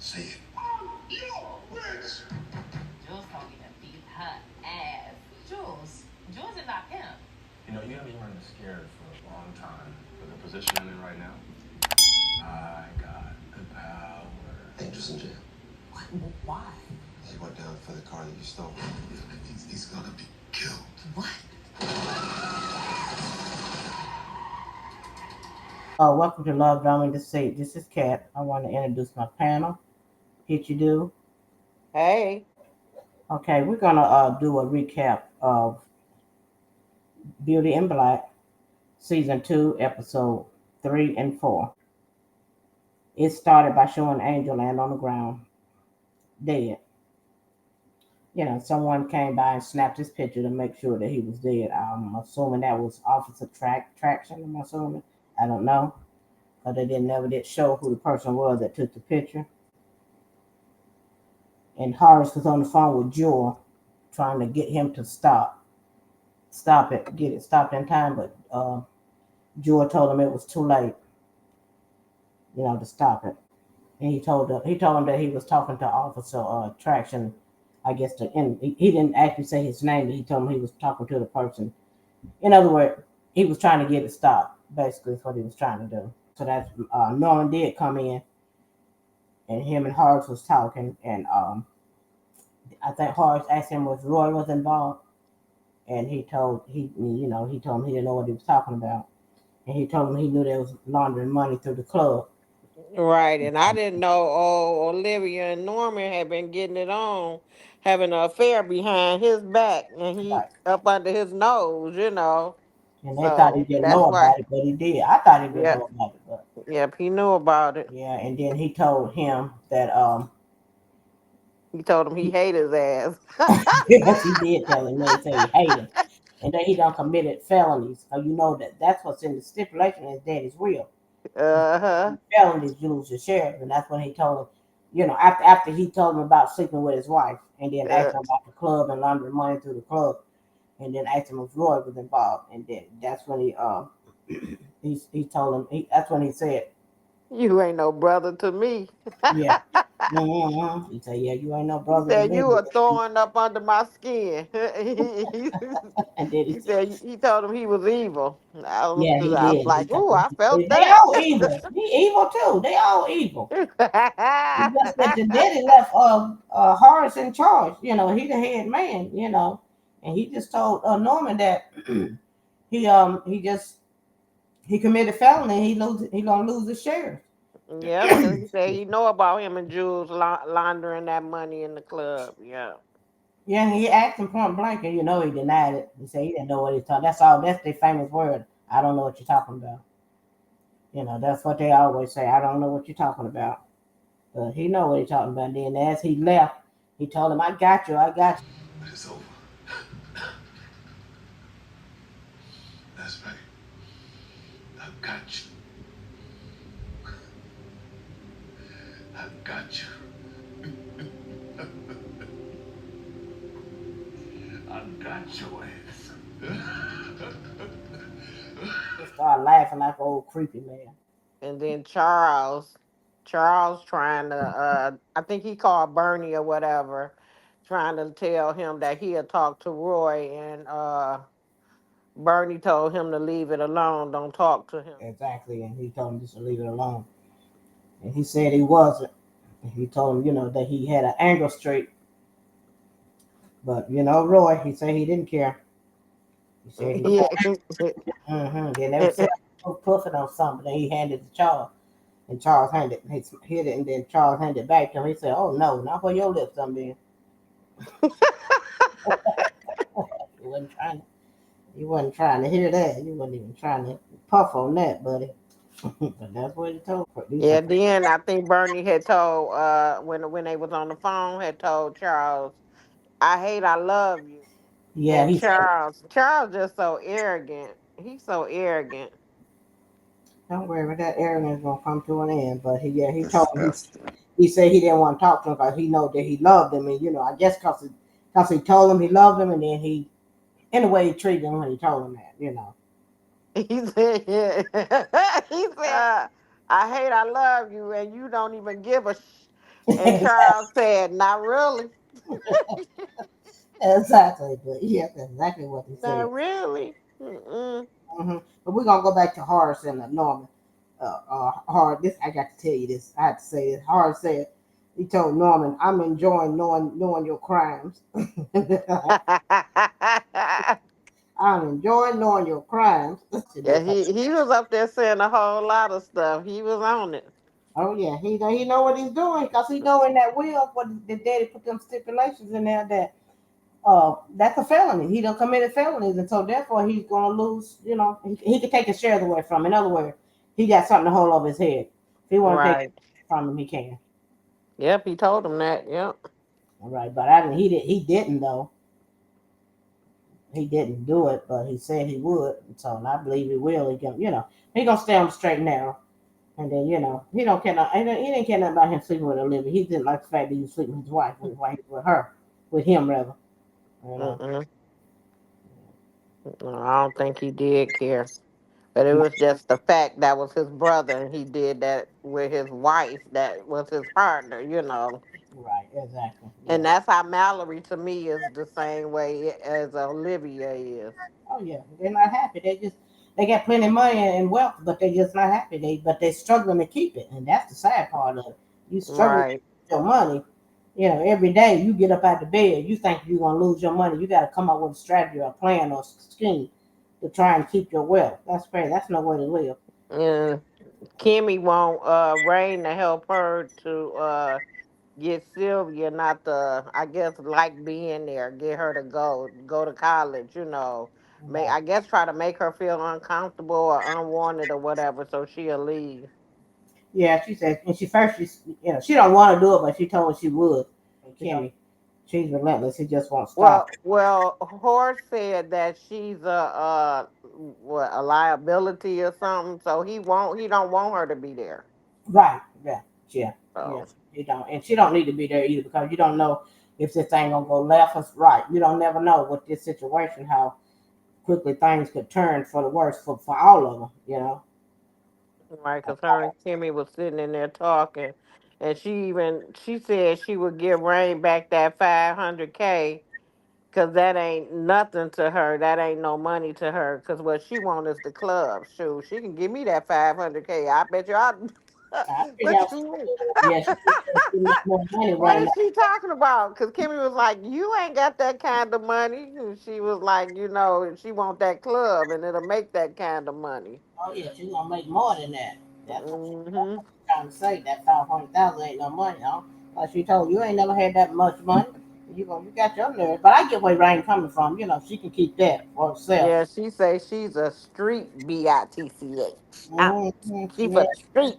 Say it. Yo, bitch! Jules told me to beat her ass. Jules is not him. You know, you have me running scared for a long time. For the position I'm in right now, I got the power. Angel's in jail. What? Why? He went down for the car that you stole. He's gonna be killed. What? Welcome to Love, Drama, and Deceit. This is Kat. I want to introduce my panel. Hit you do. Hey. Okay, we're gonna do a recap of Beauty in Black, season 2, episode 3 and 4. It started by showing Angel land on the ground, dead. Someone came by and snapped his picture to make sure that he was dead. I'm assuming that was Officer Traction. I'm assuming. I don't know, but they never did show who the person was that took the picture. And Horace was on the phone with Jewel, trying to get him to stop it, get it stopped in time. But Jewel told him it was too late, to stop it. And he told him that he was talking to Officer Traction. I guess and he didn't actually say his name, but he told him he was talking to the person. In other words, he was trying to get it stopped. Basically, is what he was trying to do. So that's Norman did come in, and him and Horace was talking, and I think Horace asked him if Roy was involved, and he told him he didn't know what he was talking about, and he told him he knew they was laundering money through the club. Right, and I didn't know Olivia and Norman had been getting it on, having an affair behind his back, and he Right. up under his nose. And they thought he So didn't that's know why. about it, but he did. I thought he didn't Yep, know about it, but yep, he knew about it. yeah. And then he told him that He told him he he, hated his ass. yes, he did tell him. They say he hated him, and that he done committed felonies. So that's what's in the stipulation is that is real. Uh-huh. Felonies, you lose your share, and that's when he told him. After he told him about sleeping with his wife, and then asked Uh, him about the club and laundering money through the club, and then asked him if Roy was involved, and then that's when he told him that's when he said, you ain't no brother to me. yeah. He said, yeah, you ain't no He brother to said me. you were thorn up under my skin. And then he He said, said he told him he was evil. yeah, he I was did. like, "Ooh, I felt They that." all evil. He evil too. They all evil. It's just that the daddy left Horace in charge. He the head man. And he just told Norman that he committed felony. He gonna lose his share. Yep, because he said he know about him and Jules laundering that money in the club. Yeah. Yeah, he asked him point blank, and he denied it. He said he didn't know what he was talking. That's all. That's their famous word. I don't know what you're talking about. That's what they always say. I don't know what you're talking about. But he know what he's talking about. Then as he left, he told him, "I got you. I got you." But it's over. That's right. I've got you. I've got you. I've got your ass. He started laughing like an old creepy man. And then Charles trying to I think he called Bernie or whatever, trying to tell him that he had talked to Roy, and Bernie told him to leave it alone, don't talk to him. Exactly, and he told him just to leave it alone. And he said he wasn't. He told him, that he had an anger streak. But Roy, he said he didn't care. He said he Yeah. Then they said puffing on something. Then he handed it to Charles, and Charles hit it, and then Charles handed it back to him. He said, "Oh no, not where your lips done been." You wasn't trying to. You wasn't trying to hear that. You wasn't even trying to puff on that, buddy. But that's what he told. Yeah, then I think Bernie had told when they was on the phone, had told Charles, I hate I love you. Yeah, And he said, Charles just so arrogant. He's so arrogant. "Don't worry, but that arrogance gonna come to an end." But he told him Disgusting. he said he didn't want to talk to him because he know that he loved him, and I guess because he told him he loved him, and then in the way he treated him when he told him that. He said, he said, I hate I love you, and you don't even give a And Charles said, "Not really, Exactly. But yeah, that's exactly what he said. not really." Mm-mm. But we're gonna go back to Horace and Norman. Hard. This I got to tell you this. I had to say it. Hard said he told Norman, "I'm enjoying knowing your crimes." I'm enjoying knowing your crimes. Yeah, he was up there saying a whole lot of stuff. He was on it. Oh yeah, he know what he's doing because he know in that will what the daddy put them stipulations in there that that's a felony. He done committed felonies, and so therefore he's gonna lose. You know, he could take his share away from. In other words, he got something to hold over his head. If he want to take it Right. from him, he can. Yep, he told him that. Yep. All right, but I didn't. He didn't though. He didn't do it, but he said he would. And so and I believe he will. He can. He gonna stay on the straight and narrow. And then he don't care. He didn't care nothing about him sleeping with Olivia. He didn't like the fact that he was sleeping with his wife, with her, with him rather. You know. Mm-mm. No, I don't think he did care. But it was just the fact that was his brother and he did that with his wife that was his partner. Right. Exactly. And Yeah. that's how Mallory to me is the same way as Olivia is. Oh yeah, they're not happy. They got plenty of money and wealth, but they just not happy. They're struggling to keep it, and that's the sad part of it. You struggling to Right. keep your money. Every day you get up out the bed, you think you're gonna lose your money. You got to come up with a strategy or a plan or scheme to try and keep your wealth. That's crazy. That's no way to live. And Kimmy want Rain to help her to get Sylvia not to, I guess, like being there, get her to go to college. Right. I guess try to make her feel uncomfortable or unwanted or whatever, so she'll leave. Yeah, she said, and she don't want to do it, but she told us she would. And Kimmy, she's relentless. She just won't stop. Well, Horse said that she's a liability or something, so he don't want her to be there. Right. Yeah. Yeah. Yeah. So You don't, and she don't need to be there either because you don't know if this thing gonna go left or right. You don't never know with this situation how quickly things could turn for the worse for all of them. right, because her and Kimmy was sitting in there talking, and she said she would give Rain back that 500K. Cause that ain't nothing to her. That ain't no money to her. Cause what she want is the club. Shoot, she can give me that 500K. I bet you I. I figure What out, you mean? yeah, she needs more money What right is now. she talking about? Cause Kimmy was like, "You ain't got that kind of money." And she was like, she want that club, and it'll make that kind of money. Oh yeah, she's gonna make more than that. That's Hmm. what she's trying to say. That 500,000 ain't no money. Like she told you, ain't never had that much money. You got your nerve, but I get where Rain coming from. She can keep that for herself. Yeah, she say she's a street bitch. She Yeah. for the streets.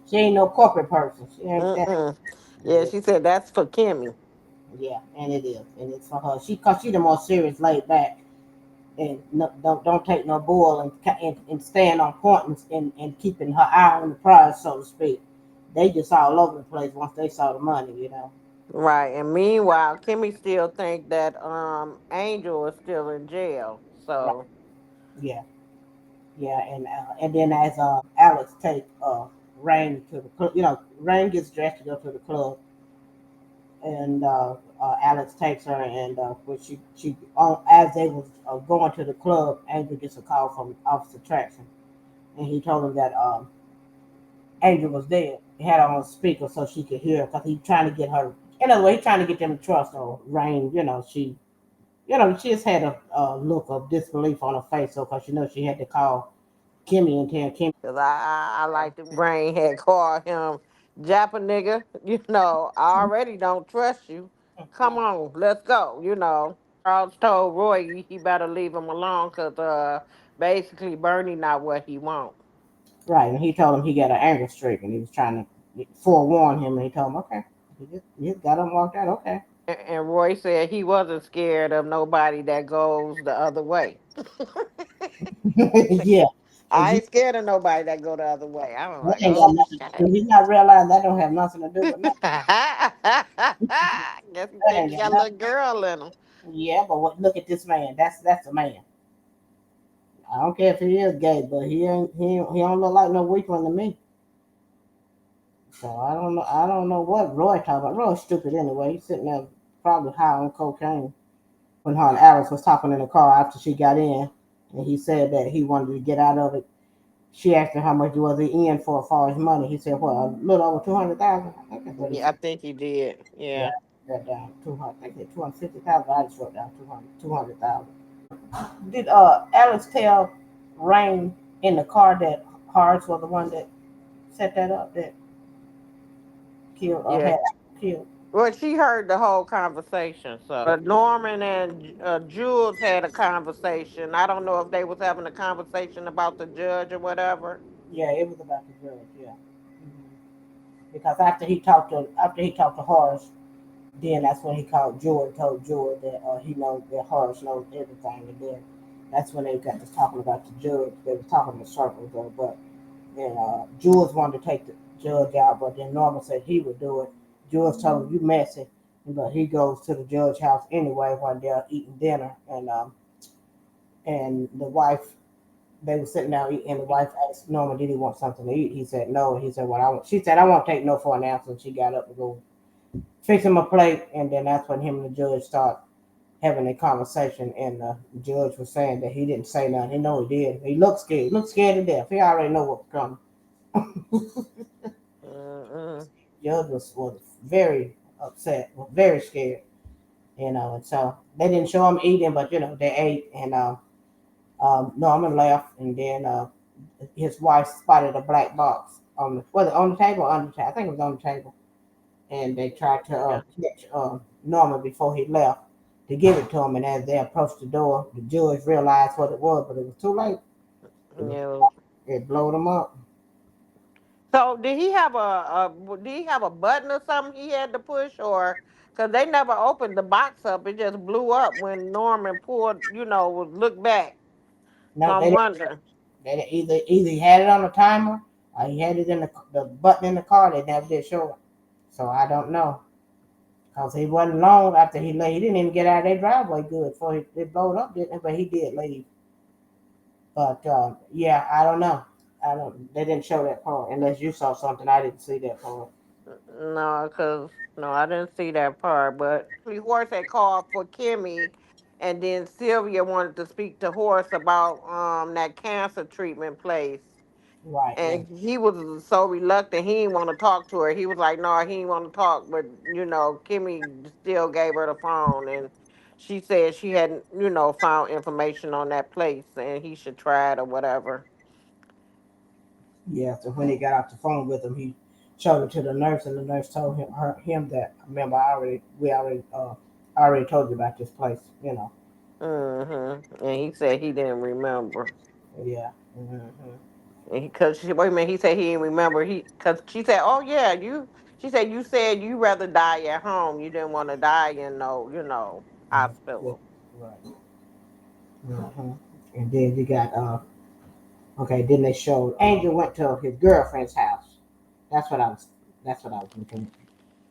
She ain't no corporate person. She ain't that. Mm-mm. Yeah, she said that's for Kimmy. Yeah, and it is, and it's for her. Cause she the more serious, laid back, and no, don't take no bull and stand on point and keeping her eye on the prize, so to speak. They just all over the place once they saw the money. Right. And meanwhile, Kimmy still think that Angel is still in jail. Right? So Yeah, yeah, and then as Alex take Rain to the club, Rain gets dressed to go to the club, and Alex takes her, and when she as they was going to the club, Angel gets a call from Officer Traction, and he told him that Angel was dead. He had her on speaker so she could hear because he trying to get her. In other words, he trying to get them to trust her. Rain, she just had a look of disbelief on her face, so because she had to call Kimmy and tell Kimmy. because I like the brain had called him Japa nigga. I already don't trust you. Come on, let's go. Charles told Roy he better leave him alone because basically Bernie not what he want. Right, and he told him he got an anger streak, and he was trying to forewarn him, and he told him, okay. He just got him walked out, okay. And Roy said he wasn't scared of nobody that goes the other way. Yeah, and I ain't scared of nobody that go the other way. I was that like, ain't got oh, nothing to okay. do. He's not realizing that don't have nothing to do with nothing. Guess he That think ain't he got got a nothing. little girl in him. Yeah, but look at this man. That's a man. I don't care if he is gay, but he don't look like no weakling to me. So I don't know. I don't know what Roy talking about. Roy's stupid anyway. He's sitting there probably high on cocaine when her and Alex was talking in the car after she got in, and he said that he wanted to get out of it. She asked him how much was he in for as far as money. He said, "Well, a little over 200,000." I think that's what he Yeah, I said. think he did. Yeah, Yeah. that down 200. I think he said 250,000. I just wrote down 200,000. Did Alex tell Rain in the car that Horace was the one that set that up, that killed or Yeah. had killed? Well, she heard the whole conversation. So, but Norman and Jules had a conversation. I don't know if they was having a conversation about the judge or whatever. Yeah, it was about the judge. Yeah. Because after he talked to Horace, then that's when he called George, told George that he knows that Horace knows everything, and then that's when they got to talking about the judge. They were talking in circles, though, but then George wanted to take the judge out, but then Norman said he would do it. George told him, "You messy," but he goes to the judge's house anyway while they're eating dinner, and the wife, they were sitting down eating, and the wife asked Norman, "Did he want something to eat?" He said, "No." He said, "What I want?" She said, "I won't take no for an answer." And she got up to go fix him a plate, and then that's when him and the judge start having a conversation. And the judge was saying that he didn't say nothing. He know he did. He looked scared. He looked scared to death. He already know what was coming. Mm-mm. Judge was very upset, was very scared. And so they didn't show him eating, but they ate. And Norman left, and then his wife spotted a black box was it on the table or under the table? I think it was on the table, and they tried to Yeah. catch Norman before he left to give it to him. And as they approached the door, the judge realized what it was, but it was too late. It was Yeah. it blowed him up. So did he have a button or something he had to push, or because they never opened the box up, it just blew up when Norman pulled, would look back. So No, I'm they didn't. wondering. They either he had it on the timer or he had it in the button in the car. They never did show it. So I don't know. Because he wasn't long after he left. He didn't even get out of their driveway good before it blowed up, didn't it? But he did leave. But yeah, I don't know. I don't. They didn't show that part unless you saw something. I didn't see that part. No, because no, I didn't see that part. But Horace had called for Kimmy, and then Sylvia wanted to speak to Horace about that cancer treatment place. Right, right. And he was so reluctant. He didn't want to talk to her. He was like, "No, he didn't want to talk." But Kimmy still gave her the phone, and she said she hadn't, found information on that place, and he should try it or whatever. Yeah. So when he got off the phone with him, he showed it to the nurse, and the nurse told him that. Remember, I already told you about this place. And he said he didn't remember. Yeah. Hmm. And because she wait a minute, he said he didn't remember. Because she said, "Oh yeah, you." She said, "You said you rather die at home. You didn't want to die in no, Yeah. hospital." Right. Hmm. And then you got okay. Then they showed Angel went to his girlfriend's house. That's what I was. That's what I was thinking.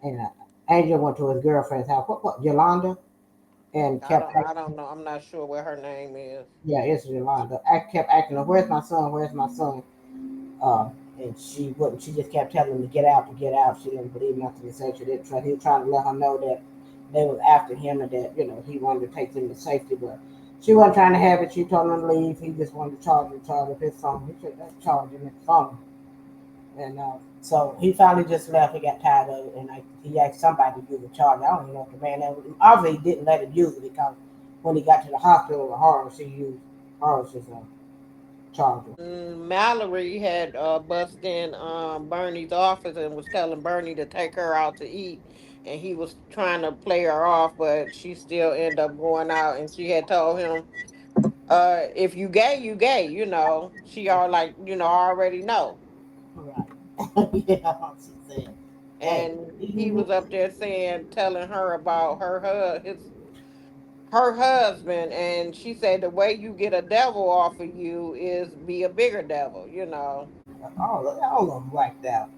And Angel went to his girlfriend's house. What? Yolanda, and kept. I don't know. I'm not sure what her name is. Yeah, it's Yolanda. I kept asking her, "Where's my son? Where's my son?" Uh, and she wouldn't. She just kept telling him to get out, to get out. She didn't believe nothing he said. She didn't try. He was trying to let her know that they was after him and that he wanted to take them to safety, but she wasn't trying to have it. She told him to leave. He just wanted to charge up his phone. He should have charged him his phone. And so he finally just left. He got tired of it, and he asked somebody to use the charger. I don't even know if the man obviously he didn't let him use it because when he got to the hospital with Horace, he used Horace's charger. Mallory had bust in Bernie's office and was telling Bernie to take her out to eat, and he was trying to play her off, but she still ended up going out, and she had told him, if you gay, you gay, She all like, already know. Right. Yeah, she said, "Hey, And he you was up there telling her about her husband, and she said the way you get a devil off of you is be a bigger devil. all of them whacked out."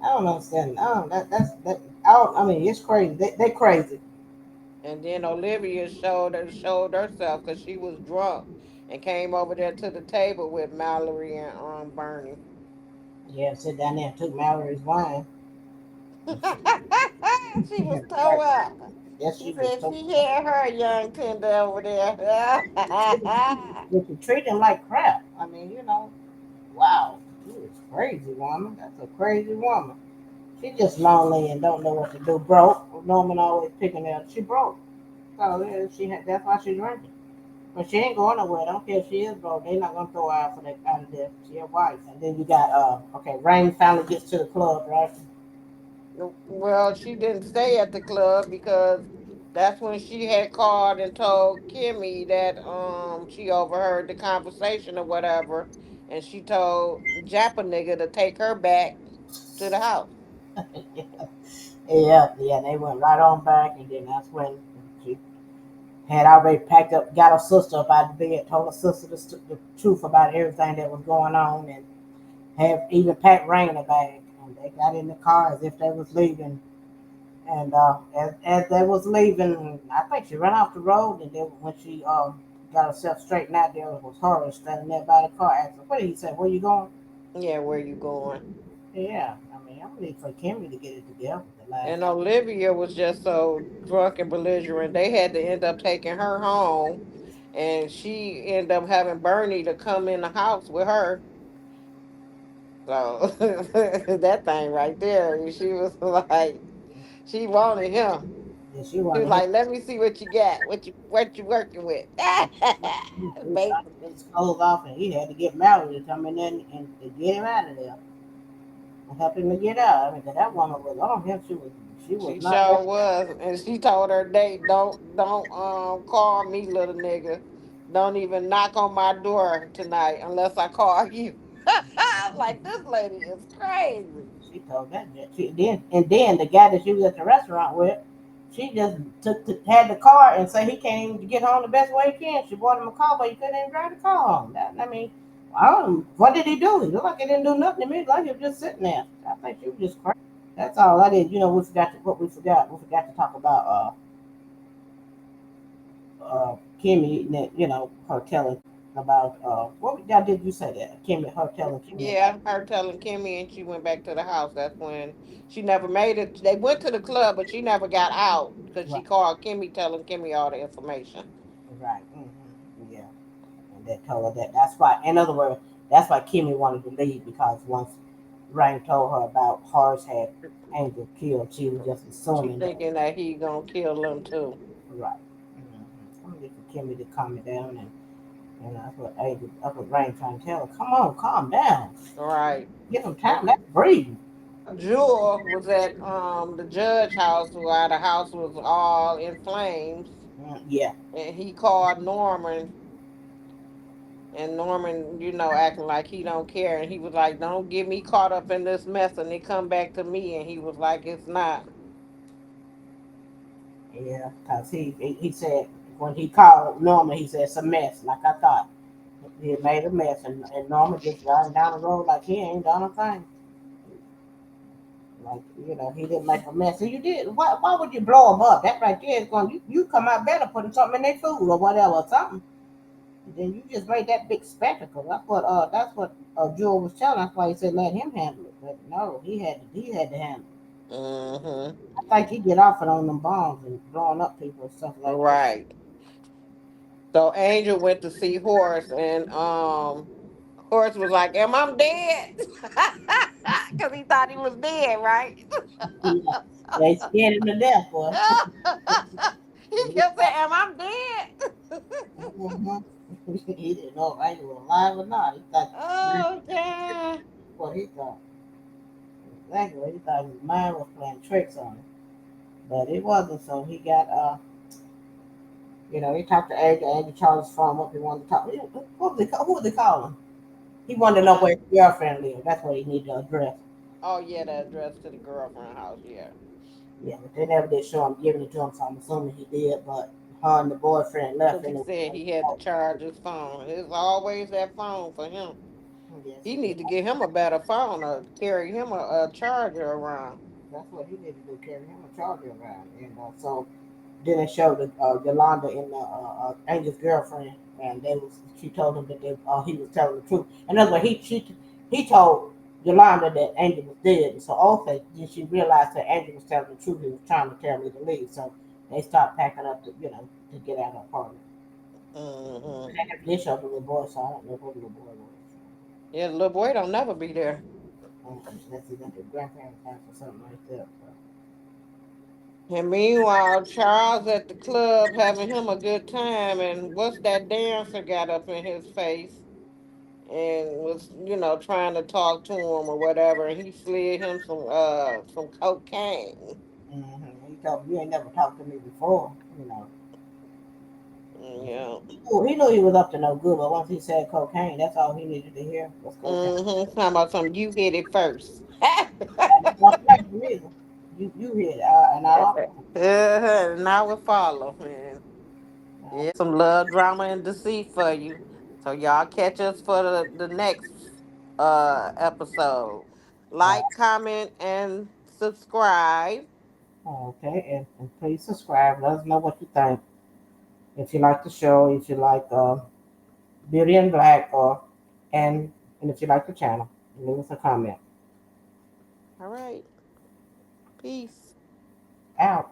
I don't understand. I don't, that. I mean, it's crazy. They crazy. And then Olivia showed herself because she was drunk and came over there to the table with Mallory and Bernie. Yeah, sit down there and took Mallory's wine. And she, She she was had a toe crack. up. Yes, She she was said so. she had her young tender over there. If you treat him like crap, I mean, wow, she is crazy woman. That's a crazy woman. She just lonely and don't know what to do. Broke. Norman always picking her. She broke. So yeah, she had. That's why she's drinking. But she ain't going nowhere. I don't care if she is broke. They're not gonna throw her out for that out of there. She a wife. And then you got okay, Rain finally gets to the club, right? Well, she didn't stay at the club because that's when she had called and told Kimmy that she overheard the conversation or whatever, and she told Jappa nigga to take her back to the house. Yeah, yeah. They went right on back, and then that's when she had already packed up, got her sister up out of bed, told her sister the truth about everything that was going on, and had even packed Rain a bag. And they got in the car as if they was leaving. And as they was leaving, I think she ran off the road. And then when she got herself straightened out, there was Horace standing there by the car. Asked her, "What did he say? Where you going?" Yeah, where you going? Yeah, I mean, I'm ready for Kimmy to get it together. The last And time. Olivia was just so drunk and belligerent, they had to end up taking her home, and she ended up having Bernie to come in the house with her. So that thing right there, she was like, she wanted him. Yeah, she She was wanted him. like, "Let me see what you got, what you working with." He was trying to get Basically, his clothes off, and he had to get Mallory to come in there and to get him out of there and help him to get out. I mean, 'cause that woman was on him. She was she not that. sure was, and she told her date, "Don't call me, little nigga. Don't even knock on my door tonight unless I call you." I'm like, this lady is crazy. She told that bitch. And then the guy that she was at the restaurant with, she just had the car and said he can't even get home the best way he can. She bought him a car, but he couldn't even drive the car home. I mean, I don't. What did he do? He looked like he didn't do nothing to me. Like he was just sitting there. I think she was just crazy. That's all I did. We forgot what we forgot. We forgot to talk about Kimmy. Her telling about what did you say that Kimmy her telling Kimmy about? Yeah, her telling Kimmy, and she went back to the house. That's when she never made it. They went to the club, but she never got out because she Right, called Kimmy, telling Kimmy all the information. right. Yeah. And they told her that. That's why, in other words, that's why Kimmy wanted to leave because once Rain told her about Horace had Angel killed, she was just She assuming that. thinking that he gonna kill them too. Right. I'm ready for Kimmy to calm it down, and that's what Rain trying to tell her. Come on, calm down. Right. Give him time. Let's breathe. Jewel was at the judge house while the house was all in flames, Yeah, and he called Norman, and Norman, acting like he don't care, and he was like, "Don't get me caught up in this mess," and it come back to me, and he was like, "It's not." yeah. Because he said when he called Norma, he said it's a mess, like I thought. He had made a mess, and Norma just driving down the road like he ain't done a thing. Like, he didn't make a mess. And you did. Why would you blow them up? That right there is going, you come out better putting something in their food or whatever, or something. And then you just made that big spectacle. That's what Jewel was telling. That's why he said let him handle it. But no, he had to handle it. Mm-hmm. I think he get off it on them bombs and blowing up people and stuff like that. Right. So Angel went to see Horace, and Horace was like, "Am I dead?" Because he thought he was dead, right? Yeah, they scared him to death, boy. He kept saying, "Am I dead?" Mhm. He didn't know if Angel was alive or not. He thought Oh God. what he thought. Exactly what he thought his mind was playing tricks on him. But it wasn't. So he got he talked to Angel. Angel charged his phone up. He wanted to talk. Who was they calling? He wanted to know Huh? where his girlfriend lived. That's what he needed to address. Oh yeah, the address to the girlfriend house. Yeah. Yeah, but they never did show him giving it to him, so I'm assuming he did. But her and the boyfriend left Because he anyway. said he had to charge his phone. It's always that phone for him. Yes, He he did. need to get him a better phone or carry him a charger around. That's what he needed to do, carry him a charger around. And so then they showed Yolanda and Angel's girlfriend, and she told him that he was telling the truth. In other words, he told. Yolanda that Angel was dead. And so also then she realized that Angel was telling the truth. He was trying to tell me to leave. So they stopped packing up to to get out of the apartment. Hmm. But they had this of the little boy, so I don't know who the little boy was. Yeah, the little boy don't never be there. Unless he went to grandparents' house or something like that. So. And meanwhile, Charles at the club having him a good time, and what's that dancer got up in his face and was, trying to talk to him or whatever, and he slid him some cocaine. He told me you ain't never talked to me before. Yeah. He knew he was up to no good, but once he said cocaine, that's all he needed to hear was cocaine. Mm-hmm. Talking about something, you hit it first. And that's not right for me. You hit it, and I don't. And I would follow, man. Yeah, some love, drama, and deceit for you. So y'all catch us for the next episode. Uh, Like, comment, and subscribe. okay, and please subscribe. Let us know what you think. If you like the show, if you like Beauty and Black, and and if you like the channel, leave us a comment. All right. Peace. Out.